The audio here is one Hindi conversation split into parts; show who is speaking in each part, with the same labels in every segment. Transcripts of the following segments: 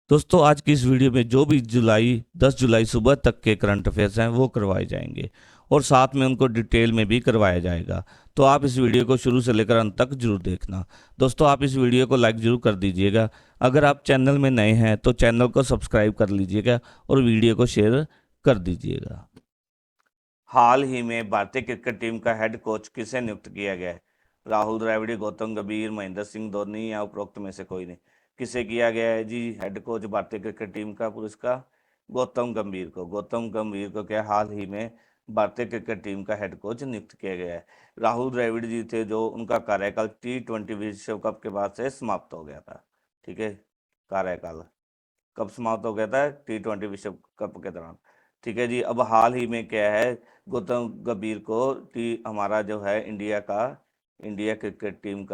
Speaker 1: दोस्तों आज की इस वीडियो में जो भी 10 जुलाई सुबह तक के करंट अफेयर्स हैं वो करवाए जाएंगे और साथ में उनको डिटेल में भी करवाया जाएगा। तो आप इस वीडियो को शुरू से लेकर अंत तक जरूर देखना। दोस्तों आप इस वीडियो को लाइक जरूर कर दीजिएगा। अगर आप चैनल में नए हैं तो चैनल को सब्सक्राइब कर लीजिएगा और वीडियो को शेयर कर दीजिएगा। हाल ही में भारतीय क्रिकेट टीम का हेड कोच किसे नियुक्त किया गया है? राहुल द्रविड़, गौतम गंभीर, महेंद्र सिंह धोनी या उपरोक्त में से कोई नहीं? किसे किया गया है जी हेड कोच भारतीय क्रिकेट टीम का पुरस्कार? गौतम गंभीर को। गौतम गंभीर को क्या हाल ही में भारतीय क्रिकेट टीम का हेड कोच नियुक्त किया गया है। राहुल द्रविड़ जी थे जो उनका कार्यकाल T20 विश्व कप के बाद से समाप्त हो गया था। ठीक है, कार्यकाल कब समाप्त हो गया था? T20 विश्व कप के दौरान। ठीक है जी। अब हाल ही में क्या है, गौतम गंभीर को हमारा जो है इंडिया क्रिकेट टीम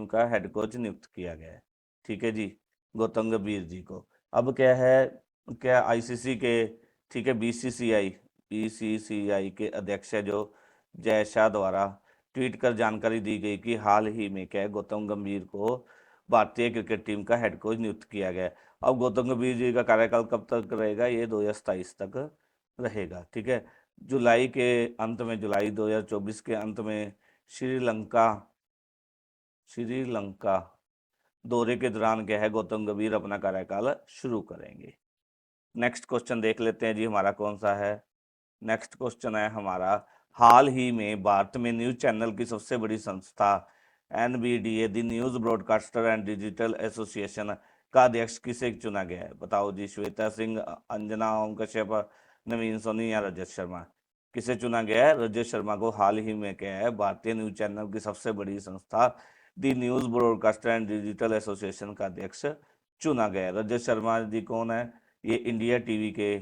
Speaker 1: का हेड कोच नियुक्त किया गया है। ठीक है जी, गौतम गंभीर जी को। अब क्या है, क्या आईसीसी के, ठीक है, बीसीसीआई के अध्यक्ष है जो जय शाह द्वारा ट्वीट कर जानकारी दी गई कि हाल ही में क्या है, गौतम गंभीर को भारतीय क्रिकेट टीम का हेड कोच नियुक्त किया गया है। अब गौतम गंभीर जी का कार्यकाल कब तक रहेगा? ये 2027 तक रहेगा। ठीक है, जुलाई 2024 के अंत में श्रीलंका श्रीलंका दौरे के दौरान क्या है, गौतम गंभीर अपना कार्यकाल शुरू करेंगे। नेक्स्ट क्वेश्चन देख लेते हैं जी, हमारा कौन सा है। नेक्स्ट क्वेश्चन है हमारा, हाल ही में भारत में न्यूज चैनल की सबसे बड़ी संस्था NBDA the news broadcaster and digital association का अध्यक्ष किसे चुना गया है? बताओ जी, श्वेता सिंह, अंजना ओम कश्यप, नवीन सोनी या रजत शर्मा? किसे चुना गया है? रजत शर्मा को हाल ही में क्या है, भारतीय न्यूज चैनल की सबसे बड़ी संस्था the news broadcaster and digital association का अध्यक्ष चुना गया है। रजत शर्मा जी कौन है? ये इंडिया टीवी के,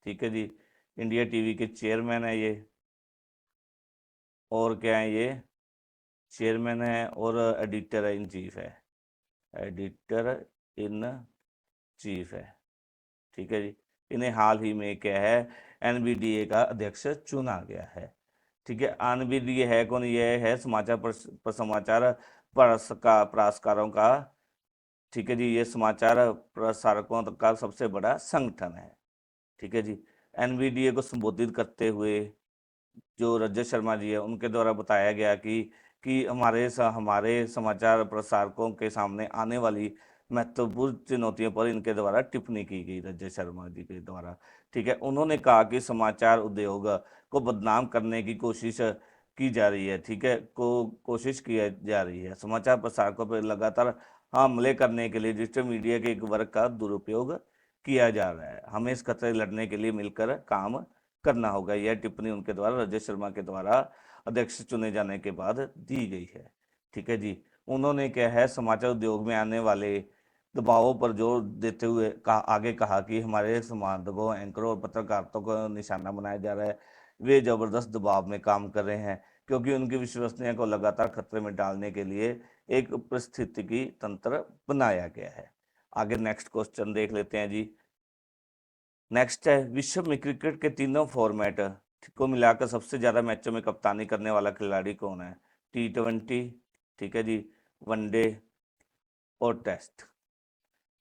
Speaker 1: ठीक है जी, इंडिया टीवी के चेयरमैन है ये। और क्या है, ये चेयरमैन है और एडिटर इन चीफ है। एडिटर इन चीफ है। ठीक है जी। इन्हें हाल ही में क्या है, NBDA का अध्यक्ष चुना गया है। ठीक है, NBDA है कौन? ये है समाचार प्रसारकों का, ठीक है जी, ये समाचार प्रसारकों का सबसे बड़ा संगठन है। ठीक है जी। NBDA को संबोधित करते हुए जो रजत शर्मा जी है उनके द्वारा बताया गया कि हमारे समाचार प्रसारकों के सामने आने वाली महत्वपूर्ण चुनौतियों पर इनके द्वारा टिप्पणी की गई, रजत शर्मा जी के द्वारा। ठीक है, उन्होंने कहा कि समाचार उद्योग को बदनाम करने की कोशिश की जा रही है। ठीक है, कोशिश की जा रही है समाचार प्रसारकों पर लगातार हमले करने के लिए डिजिटल मीडिया के एक वर्ग का दुरुपयोग किया जा रहा है। हमें इस खतरे लड़ने के लिए मिलकर काम करना होगा। यह टिप्पणी उनके द्वारा रजत शर्मा के द्वारा अध्यक्ष चुने जाने के बाद दी गई है। ठीक है जी। उन्होंने क्या है, समाचार उद्योग में आने वाले दबावों पर जोर देते हुए आगे कहा कि हमारे संवादकों, एंकरों और पत्रकारों को निशाना बनाया जा रहा है। वे जबरदस्त दबाव में काम कर रहे हैं क्योंकि उनकी विश्वसनीयता को लगातार खतरे में डालने के लिए एक पारिस्थितिकी तंत्र बनाया गया है। आगे नेक्स्ट क्वेश्चन देख लेते हैं जी। नेक्स्ट है, विश्व में क्रिकेट के तीनों फॉर्मेट को मिलाकर सबसे ज्यादा मैचों में कप्तानी करने वाला खिलाड़ी कौन है? T20, ठीक है जी, वनडे और टेस्ट,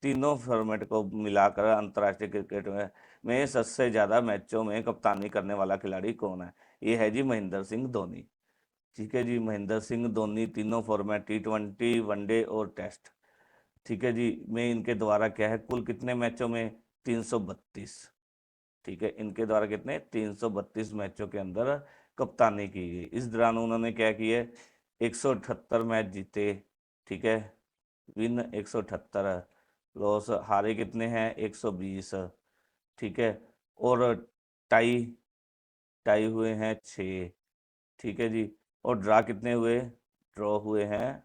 Speaker 1: तीनों फॉर्मेट को मिलाकर अंतर्राष्ट्रीय क्रिकेट में सबसे ज्यादा मैचों में कप्तानी करने वाला खिलाड़ी कौन है? ये है जी महेंद्र सिंह धोनी। ठीक है जी, महेंद्र सिंह धोनी तीनों फॉर्मेट T20, वनडे और टेस्ट, ठीक है जी, में इनके द्वारा क्या है, कुल कितने मैचों में? 332। ठीक है, इनके द्वारा कितने? 332 मैचों के अंदर कप्तानी की गई। इस दौरान उन्होंने क्या किया, 178 मैच जीते। ठीक है, विन 178, लॉस हारे कितने हैं? 120। ठीक है, और टाई टाई हुए हैं 6। ठीक है जी, और ड्रा कितने हुए? ड्रॉ हुए हैं,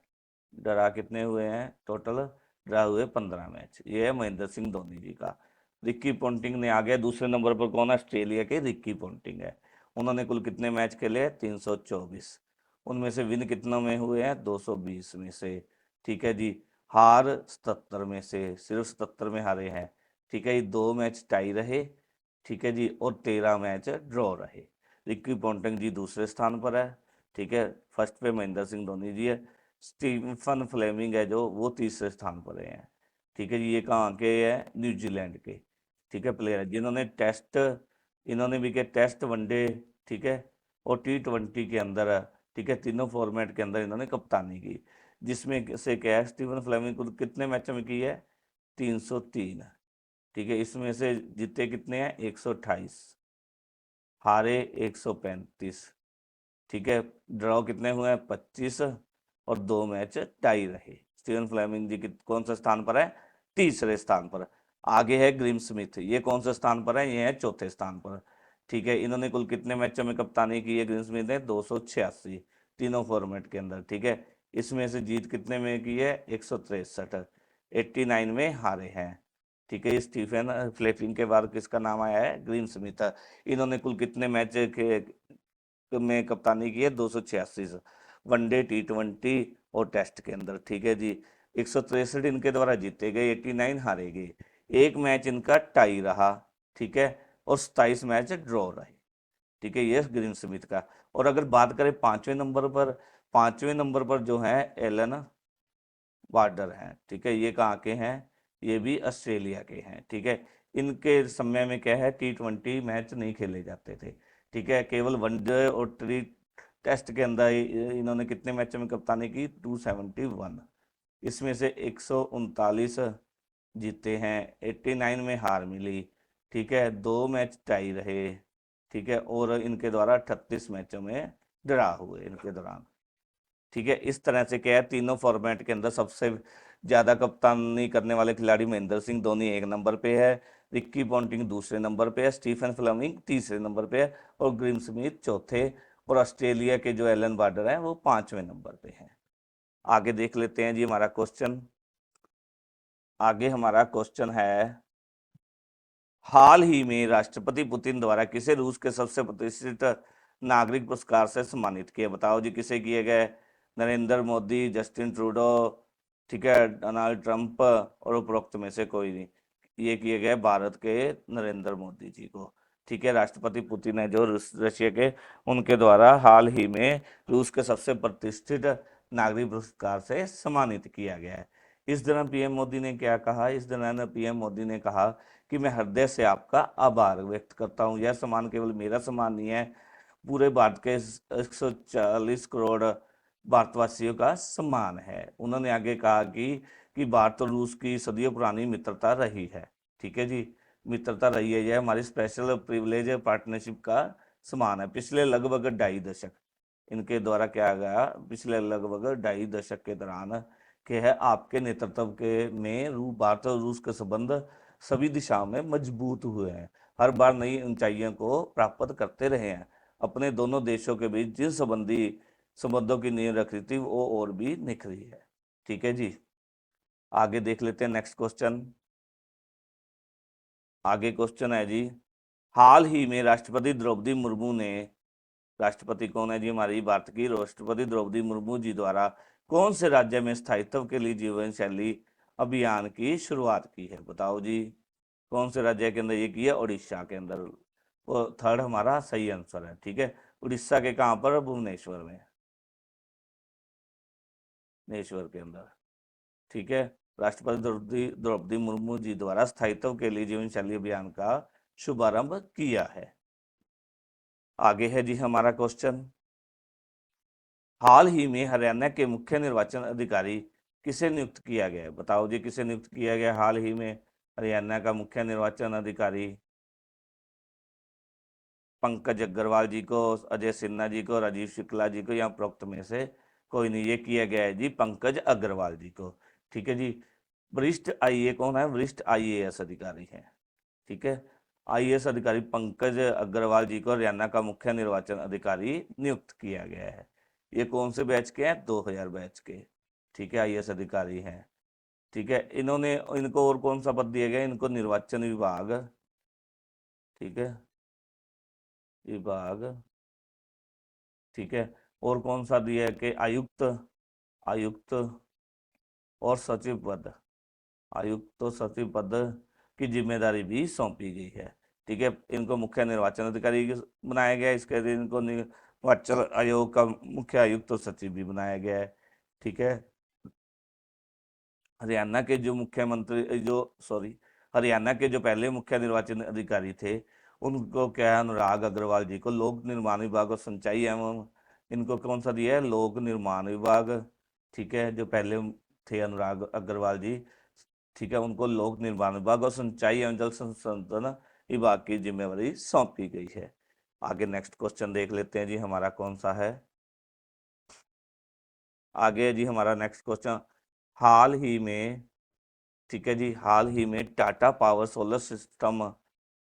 Speaker 1: ड्रा कितने हुए हैं टोटल? ड्रा हुए 15 मैच। ये है महेंद्र सिंह धोनी जी का। रिक्की पोंटिंग ने आ गया दूसरे नंबर पर। कौन है? ऑस्ट्रेलिया के रिक्की पोंटिंग है। उन्होंने कुल कितने मैच खेले? 324। उनमें से विन कितनों में हुए हैं? 220 में से। ठीक है जी, हार 77 में से, सिर्फ 77 में हारे हैं। ठीक है जी, 2 मैच टाई रहे। ठीक है जी, और 13 मैच ड्रॉ रहे। रिक्की पोंटिंग जी दूसरे स्थान पर है। ठीक है, फर्स्ट पे महेंद्र सिंह धोनी जी है। स्टीफन फ्लेमिंग है जो, वो तीसरे स्थान पर हैं। ठीक है जी, ये कहाँ के हैं? न्यूजीलैंड के। ठीक है, प्लेयर है जिन्होंने टेस्ट, इन्होंने भी के टेस्ट, वनडे, ठीक है, और T20 के अंदर, ठीक है, तीनों फॉर्मेट के अंदर इन्होंने कप्तानी की। जिसमें से क्या है, स्टीफन फ्लेमिंग को कितने मैचों में की है? 303। ठीक है, इसमें से जीते कितने हैं? 128, हारे 135। ठीक है, ड्रॉ कितने हुए हैं? 25, और 2 मैच टाई रहे। स्टीवन फ्लेमिंग जी कौन सा स्थान पर है? तीसरे स्थान पर। आगे है ग्रिम स्मिथ, ये कौन सा स्थान पर है? ये है चौथे स्थान पर। ठीक है, इन्होंने कुल कितने मैचों में कप्तानी की है? ग्रिम स्मिथ ने 286, तीनों फॉर्मेट के अंदर। ठीक है, इसमें से जीत कितने में की है? 163, 89 में हारे हैं। ठीक है, स्टीफन फ्लेमिंग के बाद किसका नाम आया है? Graeme Smith. इन्होंने कुल कितने मैच के में कप्तानी की है? 286, वनडे, T20 और टेस्ट के अंदर। ठीक है जी, 163 इनके द्वारा जीते गए, 89 हारे गए, एक मैच इनका टाई रहा। ठीक है, और 27 मैच ड्रॉ रहे। ठीक है, ये ग्रीन स्मिथ का। और अगर बात करें पांचवें नंबर पर, पांचवें नंबर पर जो है एलन वार्डर हैं। ठीक है, ये कहाँ के हैं? ये भी ऑस्ट्रेलिया के हैं। ठीक है, इनके समय में क्या है? T20 मैच नहीं खेले जाते थे। ठीक है, केवल वनडे और टेस्ट के अंदर इन्होंने कितने मैचों में कप्तानी की? 271, इसमें से 139 जीते हैं, 89 में हार मिली। ठीक है, 2 मैच टाई रहे। ठीक है, और इनके द्वारा 38 मैचों में ड्रा हुए इनके दौरान। ठीक है, इस तरह से क्या है, तीनों फॉर्मेट के अंदर सबसे ज्यादा कप्तानी करने वाले खिलाड़ी महेंद्र सिंह धोनी 1 नंबर पे है, रिक्की पॉन्टिंग दूसरे नंबर पे है, स्टीफन फ्लेमिंग तीसरे नंबर पे है, और ग्रिम स्मिथ चौथे, और ऑस्ट्रेलिया के जो एलन बार्डर है वो 5वें नंबर पे हैं। आगे देख लेते हैं जी हमारा क्वेश्चन। आगे हमारा क्वेश्चन है, हाल ही में राष्ट्रपति पुतिन द्वारा किसे रूस के सबसे प्रतिष्ठित नागरिक पुरस्कार से सम्मानित किया? बताओ जी, किसे किए गए? नरेंद्र मोदी, जस्टिन ट्रूडो, ठीक है, डोनाल्ड ट्रंप, और उपरोक्त में से कोई नहीं। ये किए गए भारत के नरेंद्र मोदी जी को। ठीक है, राष्ट्रपति पुतिन है जो रशिया के, उनके द्वारा हाल ही में रूस के सबसे प्रतिष्ठित नागरिक पुरस्कार से सम्मानित किया गया है। इस दौरान पीएम मोदी ने क्या कहा? इस दौरान पीएम मोदी ने कहा कि मैं हृदय से आपका आभार व्यक्त करता हूं। यह सम्मान केवल मेरा सम्मान नहीं है, पूरे भारत के 140 करोड़ भारतवासियों का सम्मान है। उन्होंने आगे कहा कि भारत और रूस की सदियों पुरानी मित्रता रही है। ठीक है जी, मित्रता रही है, यह हमारी स्पेशल प्रिविलेज पार्टनरशिप का सम्मान है। पिछले लगभग 2.5 दशक इनके द्वारा क्या गया, पिछले लगभग 2.5 दशक के दौरान के है आपके नेतृत्व के में भारत और रूस के संबंध सभी दिशाओं में मजबूत हुए हैं, हर बार नई ऊंचाइयों को प्राप्त करते रहे हैं। अपने दोनों देशों के बीच जिन संबंधों की नींव रखी थी वो और भी निखरी है। ठीक है जी, आगे देख लेते हैं नेक्स्ट क्वेश्चन। आगे क्वेश्चन है जी, हाल ही में राष्ट्रपति द्रौपदी मुर्मू ने, राष्ट्रपति कौन है जी? हमारी भारत की राष्ट्रपति द्रौपदी मुर्मू जी द्वारा कौन से राज्य में स्थायित्व के लिए जीवन शैली अभियान की शुरुआत की है? बताओ जी, कौन से राज्य के अंदर ये की है? उड़ीसा के अंदर। वो थर्ड हमारा सही आंसर है। ठीक है, उड़ीसा के कहां पर? भुवनेश्वर में, भुवनेश्वर के अंदर। ठीक है, राष्ट्रपति द्रौपदी मुर्मू जी द्वारा स्थायित्व के लिए जीवन शैली अभियान का शुभारंभ किया है। आगे है जी हमारा क्वेश्चन, हाल ही में हरियाणा के मुख्य निर्वाचन अधिकारी किसे नियुक्त किया गया है? बताओ जी, किसे नियुक्त किया गया हाल ही में हरियाणा का मुख्य निर्वाचन अधिकारी? पंकज अग्रवाल जी को, अजय सिन्हा जी को, राजीव शुक्ला जी को, या उपरोक्त में से कोई नहीं? ये किया गया है जी पंकज अग्रवाल जी को। ठीक है जी, वरिष्ठ आईए कौन है? वरिष्ठ आईएएस अधिकारी है। ठीक है, आईएएस अधिकारी पंकज अग्रवाल जी को हरियाणा का मुख्य निर्वाचन अधिकारी नियुक्त किया गया है। ये कौन से बैच के हैं? 2000 बैच के। ठीक है, आईएएस अधिकारी हैं। ठीक है, इनको और कौन सा पद दिया गया? इनको निर्वाचन विभाग, ठीक है, विभाग, ठीक है, और कौन सा दिया है कि आयुक्त, आयुक्त और सचिव पद, आयुक्त और सचिव पद की जिम्मेदारी भी सौंपी गई है। ठीक है, इनको मुख्य निर्वाचन अधिकारी बनाया गया। इसके लिए इनको निर्वाचन आयोग का मुख्य आयुक्त और सचिव भी बनाया गया है। ठीक है। हरियाणा के जो मुख्यमंत्री जो सॉरी हरियाणा के जो पहले मुख्य निर्वाचन अधिकारी थे, उनको क्या है, अनुराग अग्रवाल जी को लोक निर्माण विभाग और सिंचाई एवं, इनको कौन सा दिया है, लोक निर्माण विभाग। ठीक है, जो पहले थे अनुराग अग्रवाल जी, ठीक है, उनको लोक निर्माण विभाग और सिंचाई एवं जल संसाधन विभाग की जिम्मेवारी सौंपी गई है। आगे नेक्स्ट क्वेश्चन देख लेते हैं जी, हमारा कौन सा है। आगे जी हमारा नेक्स्ट क्वेश्चन, हाल ही में, ठीक है जी, हाल ही में टाटा पावर सोलर सिस्टम,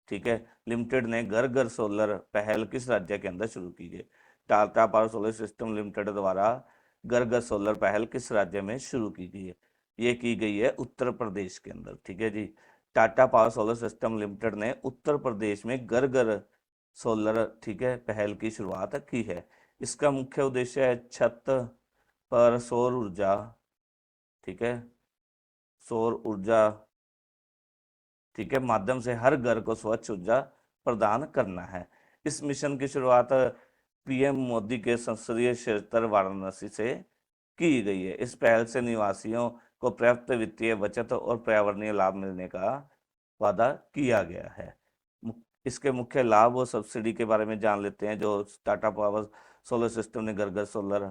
Speaker 1: ठीक है, लिमिटेड ने घर घर सोलर पहल किस राज्य के अंदर शुरू की है। Tata power solar system limited द्वारा घर घर सोलर पहल किस राज्य में शुरू की गई है। ये की गई है उत्तर प्रदेश के अंदर। ठीक है जी, Tata power solar system limited ने उत्तर प्रदेश में घर घर सोलर, ठीक है, पहल की शुरुआत की है। इसका मुख्य उद्देश्य है छत पर सौर ऊर्जा, ठीक है, सौर ऊर्जा, ठीक है, माध्यम से हर घर को स्वच्छ ऊर्जा प्रदान करना है। इस मिशन की शुरुआत पीएम मोदी के संसदीय क्षेत्र वाराणसी से की गई है। इस पहल से निवासियों को पर्याप्त वित्तीय बचत और पर्यावरणीय लाभ मिलने का वादा किया गया है। इसके मुख्य लाभ और सब्सिडी के बारे में जान लेते हैं। जो टाटा पावर सोलर सिस्टम ने घर घर सोलर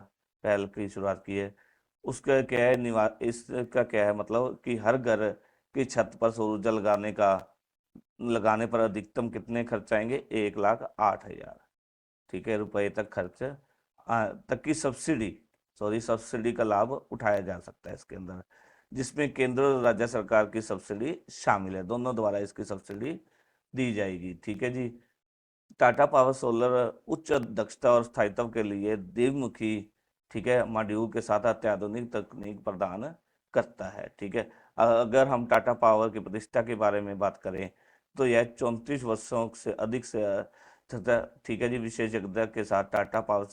Speaker 1: पहल की शुरुआत की है, उसका क्या है, इसका क्या है मतलब कि हर घर की छत पर सौर ऊर्जा लगाने पर अधिकतम कितने खर्च आएंगे, 1,08,000, ठीक है, रुपए तक खर्च तक की सब्सिडी का लाभ उठाया जा सकता है इसके अंदर, जिसमें केंद्र और राज्य सरकार की सब्सिडी शामिल है। दोनों द्वारा इसकी सब्सिडी दी जाएगी। ठीक है जी, टाटा पावर सोलर उच्च दक्षता और स्थायित्व के लिए द्विमुखी, ठीक है, मॉड्यूल के साथ अत्याधुनिक तकनीक प्रदान करता है। ठीक है, अगर हम टाटा पावर की प्रतिष्ठा के बारे में बात करें तो यह 34 वर्षों से अधिक से तथा, ठीक है जी, विशेषज्ञता के साथ टाटा पावर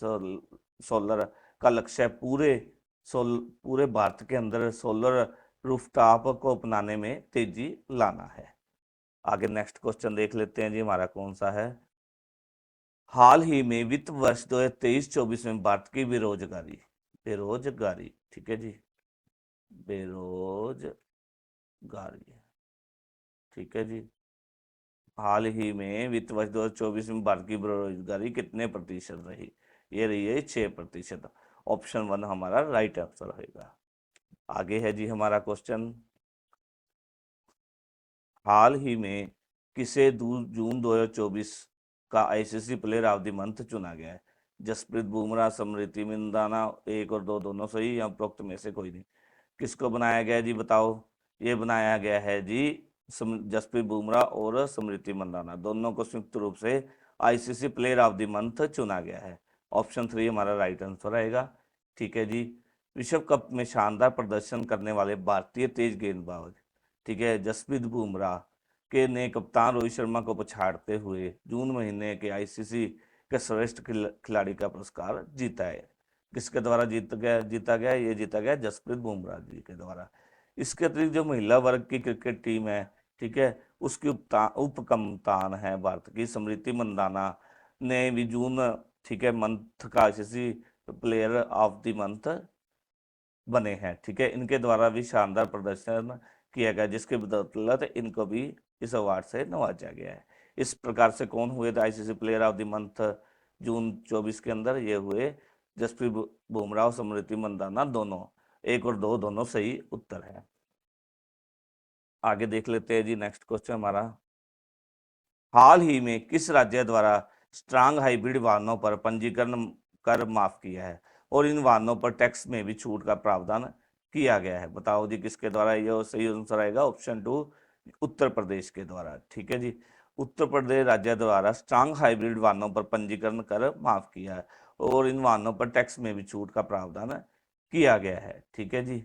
Speaker 1: सोलर का लक्ष्य पूरे भारत के अंदर सोलर रूफटॉप को अपनाने में तेजी लाना है। आगे नेक्स्ट क्वेश्चन देख लेते हैं जी, हमारा कौन सा है। हाल ही में वित्त वर्ष 2023-24 में भारत की बेरोजगारी बेरोजगारी ठीक है जी, बेरोजगारी, ठीक है जी, हाल ही में वित्त वर्ष 2024 में भारत की बेरोजगारी कितने प्रतिशत रही। ये रही है 6%। ऑप्शन 1 हमारा राइट आंसर रहेगा। आगे है जी हमारा क्वेश्चन, हाल ही में किसे जून 2024 का ICC player of the month चुना गया है। जसप्रीत बुमराह, स्मृति मंदाना, 1 और 2 दोनों सही या उपरोक्त में से कोई नहीं। किसको बनाया गया जी, बताओ। ये बनाया गया है जी जसप्रीत बुमराह और स्मृति मंदाना, दोनों को संयुक्त रूप से ICC player of the month चुना गया है। ऑप्शन 3 हमारा राइट आंसर आएगा। ठीक है जी, विश्व कप में शानदार प्रदर्शन करने वाले भारतीय तेज गेंदबाज, ठीक है, जसप्रीत बुमराह के ने कप्तान रोहित शर्मा को पछाड़ते हुए जून महीने के आईसीसी के श्रेष्ठ खिलाड़ी का पुरस्कार जीता है। किसके द्वारा जीता गया, ये जीता गया जसप्रीत बुमराह जी के द्वारा। इसके अतिरिक्त जो महिला वर्ग की क्रिकेट टीम है, ठीक है, उसकी उप कप्तान है भारत की स्मृति मंदाना ने भी जून, ठीक है, मंथ का ICC player of the month बने हैं। ठीक है, इनके द्वारा भी शानदार प्रदर्शन किया गया, जिसके बदौलत इनको भी इस अवार्ड से नवाजा गया है। इस प्रकार से कौन हुए थे ICC player of the month June 24 के अंदर, ये हुए जसप्रीत बुमराह और स्मृति मंदाना, दोनों, 1 और 2 दोनों सही उत्तर है। आगे देख लेते हैं जी नेक्स्ट क्वेश्चन हमारा, हाल ही में किस राज्य द्वारा स्ट्रांग हाइब्रिड वाहनों पर पंजीकरण कर माफ किया है और इन वाहनों पर टैक्स में भी छूट का प्रावधान किया गया है। बताओ जी किसके द्वारा, ये सही आंसर आएगा ऑप्शन 2 उत्तर प्रदेश के द्वारा। ठीक है जी, उत्तर प्रदेश राज्य द्वारा स्ट्रांग हाइब्रिड वाहनों पर पंजीकरण कर माफ किया है और इन वाहनों पर टैक्स में भी छूट का प्रावधान किया गया है। ठीक है जी,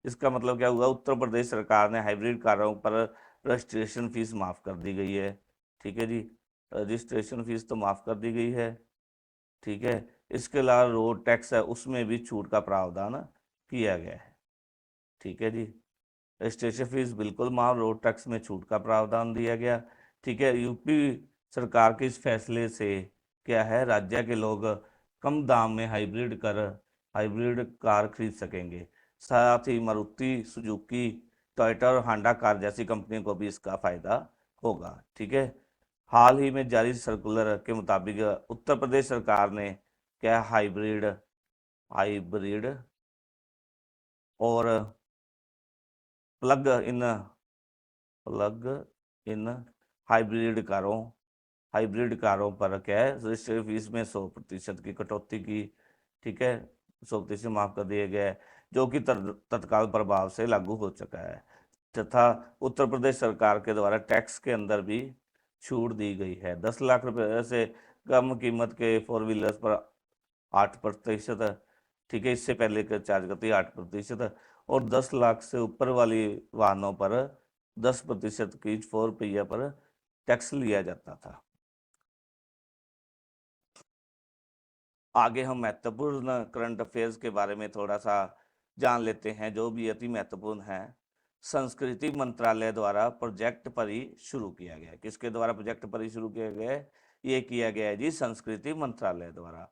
Speaker 1: इसका मतलब क्या हुआ, उत्तर प्रदेश सरकार ने हाइब्रिड कारों पर रजिस्ट्रेशन फीस माफ कर दी गई है। ठीक है जी, रजिस्ट्रेशन फीस तो माफ कर दी गई है। ठीक है, इसके अलावा रोड टैक्स है उसमें भी छूट का प्रावधान किया गया है। ठीक है जी, रजिस्ट्रेशन फीस बिल्कुल माफ, रोड टैक्स में छूट का प्रावधान दिया गया। ठीक है, यूपी सरकार के इस फैसले से, क्या है, राज्य के लोग कम दाम में हाइब्रिड कार खरीद सकेंगे। साथ ही मारुति सुजुकी, टोयोटा और होंडा कार जैसी कंपनियों को भी इसका फायदा होगा। ठीक है। हाल ही में जारी सर्कुलर के मुताबिक उत्तर प्रदेश सरकार ने क्या, हाइब्रिड और प्लग इन हाइब्रिड कारों पर क्या है, रजिस्ट्रेशन फीस में 100% की कटौती की। ठीक है, 100% माफ कर दिए गए, जो कि तत्काल प्रभाव से लागू हो चुका है। तथा उत्तर प्रदेश सरकार के द्वारा टैक्स के अंदर भी छूट दी गई है। 10 लाख रुपए से कम कीमत के 4 व्हीलर्स पर 8%। ठीक है, इससे पहले का चार्ज करती है 8%, और 10 लाख से ऊपर वाली वाहनों पर 10% की 4 पहिया पर टैक्स लिया जाता था। आगे हम महत्वपूर्ण करंट अफेयर्स के बारे में थोड़ा सा जान लेते हैं, जो भी अति महत्वपूर्ण है। संस्कृति मंत्रालय द्वारा प्रोजेक्ट परी शुरू किया गया। किसके द्वारा प्रोजेक्ट परी शुरू किया गया है? ये किया गया है जी संस्कृति मंत्रालय द्वारा।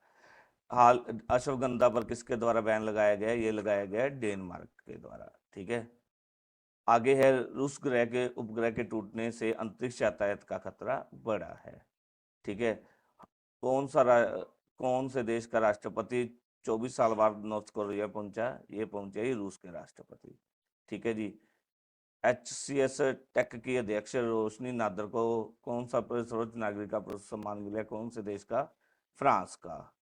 Speaker 1: हाल अश्वगंधा पर किसके द्वारा बैन लगाया गया? ये लगाया गया है डेनमार्क के द्वारा। ठीक है। आगे है, रूस ग्रह के उपग्रह के टूटने से अंतरिक्ष यातायात का खतरा बढ़ा है। ठीक है। कौन सा कौन से देश का राष्ट्रपति 24 साल बाद नॉर्थ कोरिया पहुंचा? ये पहुंचे ही रूस के राष्ट्रपति। ठीक है जी। HCS टेक की अध्यक्ष रोशनी नादर को कौन सा सर्वोच्च नागरिक का सम्मान मिला? कौन से देश का? फ्रांस का।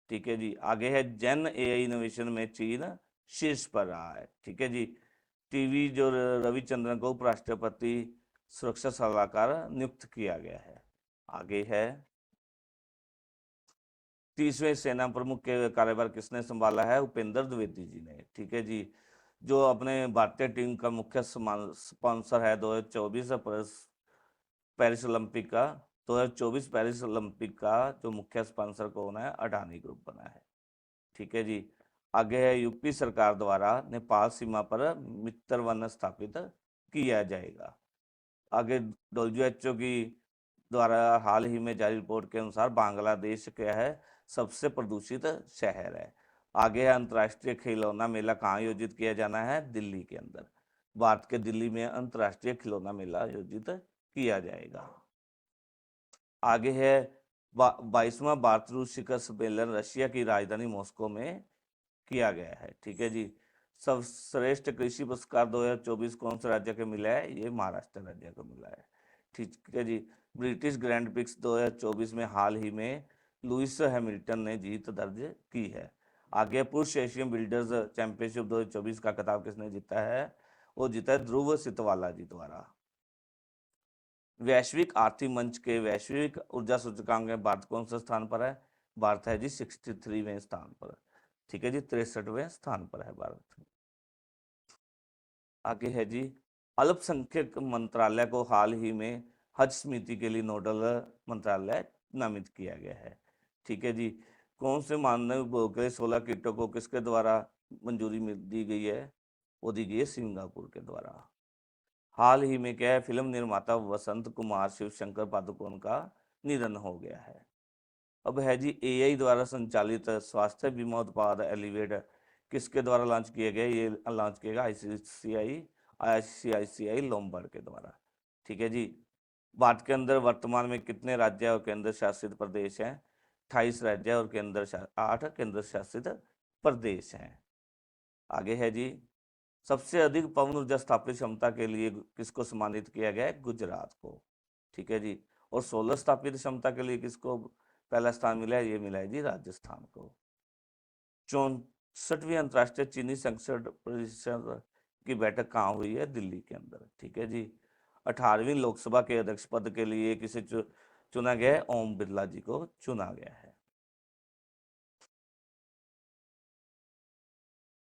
Speaker 1: ठीक है जी। आगे है, जेन AI इनोवेशन में चीन शीर्ष पर रहा है। ठीक है जी। टीवी जो रविचंद्रन को उपराष्ट्रपति सुरक्षा सलाहकार नियुक्त किया गया है। आगे है, 30वें सेना प्रमुख के कार्यभार किसने संभाला है? उपेंद्र द्विवेदी जी ने। ठीक है जी। जो अपने भारतीय टीम का मुख्य स्पॉन्सर है 2024 पेरिस ओलंपिक का 2024 पेरिस ओलंपिक का जो मुख्य स्पॉन्सर कौन है? अडानी ग्रुप बना है। ठीक है जी। आगे है, यूपी सरकार द्वारा नेपाल सीमा पर मित्र वन स्थापित किया जाएगा। आगे WHO की द्वारा हाल ही में जारी रिपोर्ट के अनुसार बांग्लादेश क्या है? सबसे प्रदूषित शहर है। आगे है, अंतर्राष्ट्रीय खिलौना मेला कहाँ आयोजित किया जाना है? दिल्ली के अंदर। भारत के दिल्ली में अंतर्राष्ट्रीय खिलौना मेला आयोजित किया जाएगा। आगे है, 22वां भारत रूस शिखर सम्मेलन रशिया की राजधानी मॉस्को में किया गया है। ठीक है जी। सर्वश्रेष्ठ कृषि पुरस्कार 2024 कौन से राज्य को मिला है? ये महाराष्ट्र राज्य को मिला है। ठीक है जी। ब्रिटिश ग्रैंड प्रिक्स 2024 में हाल ही में लुइस हैमिल्टन ने जीत दर्ज की है। आगे, पुरुष एशियन बिल्डर्स चैंपियनशिप 2024 का खिताब किसने जीता है? वो जीता है ध्रुव सितवाला जी द्वारा। वैश्विक आर्थिक मंच के वैश्विक ऊर्जा सूचकांक में भारत कौन सा स्थान पर है? भारत है जी 63वें स्थान पर। ठीक है जी, 63वें स्थान पर है भारत। आगे है जी, अल्पसंख्यक मंत्रालय को हाल ही में हज समिति के लिए नोडल मंत्रालय नामित किया गया है। ठीक है जी। कौन से मानव उपभोग के 16 किटों को किसके द्वारा मंजूरी दी गई है? वो दी गई है सिंगापुर के द्वारा। हाल ही में क्या है, फिल्म निर्माता वसंत कुमार शिव शंकर पादुकोण का निधन हो गया है। अब है जी, AI द्वारा संचालित स्वास्थ्य बीमा उत्पाद एलिवेट किसके द्वारा लॉन्च किया गया? ये लॉन्च किया ICICI लोम्बार्ड के द्वारा। ठीक है जी। भारत के अंदर वर्तमान में कितने राज्य और केंद्र शासित प्रदेश हैं? 28 राज्य और 8 केंद्र शासित प्रदेश हैं। आगे है जी, सबसे अधिक पवन ऊर्जा स्थापित क्षमता के लिए किसको सम्मानित किया गया है? गुजरात को। ठीक है जी। और सोलर स्थापित क्षमता के लिए किसको पहला स्थान मिला है? ये मिला है जी राजस्थान को। 64वीं अंतर्राष्ट्रीय चीनी संसद परिषद की बैठक कहाँ हुई है? दिल्ली के अंदर। ठीक है जी। 18वीं लोकसभा के अध्यक्ष पद के लिए किसे चुना गया है? ओम बिरला जी को चुना गया है।